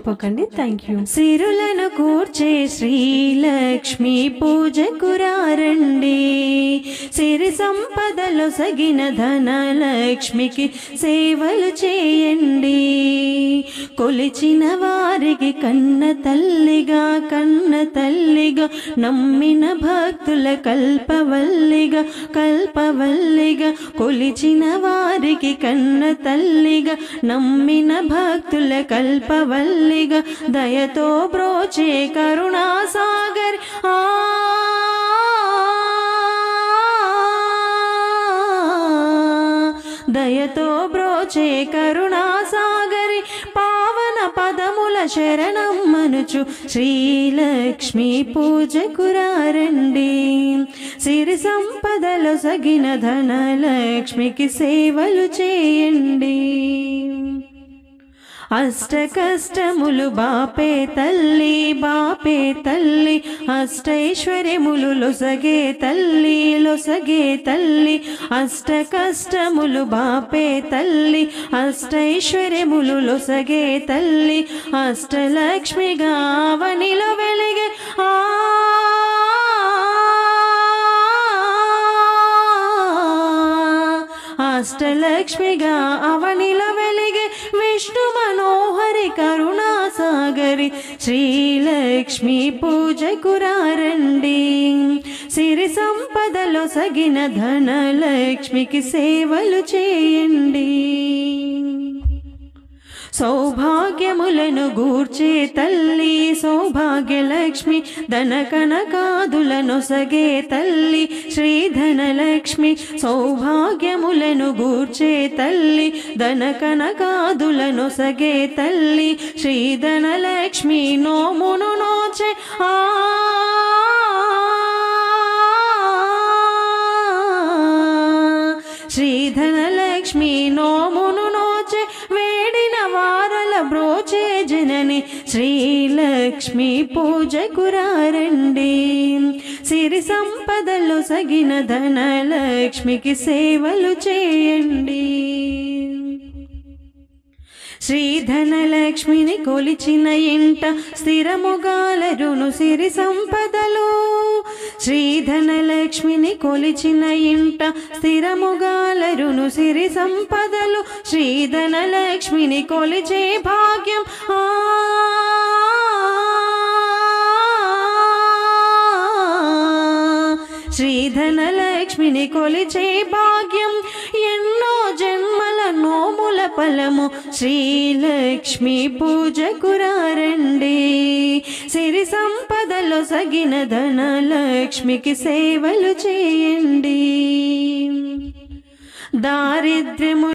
మర్చిపోకండి. Thank you. సిరులను కూర్చే శ్రీలక్ష్మి పూజకు రండి, సిరి సంపదలో సగిన ధనలక్ష్మికి సేవలు చేయండి. కొలిచిన వారికి కన్న తల్లిగా నమ్మిన భక్తుల కల్పవల్లిగా కొలిచిన వారికి కన్న తల్లిగా నమ్మిన భక్తుల కల్పవల్లిగా దయతో బ్రోచే కరుణాసాగర్ దయతో బ్రోచే కరుణాసాగరి పావన పదముల శరణం మనుచు శ్రీలక్ష్మి పూజకు రండి, సిరి సంపదలో సగిన ధనలక్ష్మికి సేవలు చేయండి. అష్ట కష్టములు బాపే తల్లి అష్టైశ్వర్యములు లొసగే తల్లి అష్ట కష్టములు బాపే తల్లి అష్టైశ్వర్యములు లొసగే తల్లి అష్టలక్ష్మిగా అవనిలో వెలిగే అష్టలక్ష్మిగా అవనిలో వెలిగే విష్ణు మనోహరి కరుణాసాగరి శ్రీలక్ష్మి పూజకు రండి, సిరి సంపదలో సగిన ధనలక్ష్మికి సేవలు చేయండి. సౌభాగ్యములను గూర్చే తల్లి సౌభాగ్యలక్ష్మి ధన కనకాదులను సగే తల్లి శ్రీధనలక్ష్మి సౌభాగ్యములను గూర్చే తల్లి ధన కనకాదులను సగే తల్లి శ్రీధనలక్ష్మి నోమును నోచే శ్రీధనలక్ష్మి నోమును నోచే వేడిన వారల బ్రోచే జనని శ్రీలక్ష్మి పూజకు రండి, సిరి సంపదలో సగిన ధనలక్ష్మికి సేవలు చేయండి. శ్రీధనలక్ష్మిని కొలిచిన ఇంట స్థిరముగాలరును సిరి సంపదలు, శ్రీధనలక్ష్మిని కొలిచిన ఇంట స్థిరముగాలరును సిరి సంపదలు, శ్రీధనలక్ష్మిని కొలిచే భాగ్యం శ్రీధనలక్ష్మిని కొలిచే భాగ్యం ఎన్నో జన్మల నోముల ఫలము శ్రీలక్ష్మి పూజకు రండి, సిరి సంపదలో సగిన ధనలక్ష్మికి సేవలు చేయండి. దారిద్ర్యము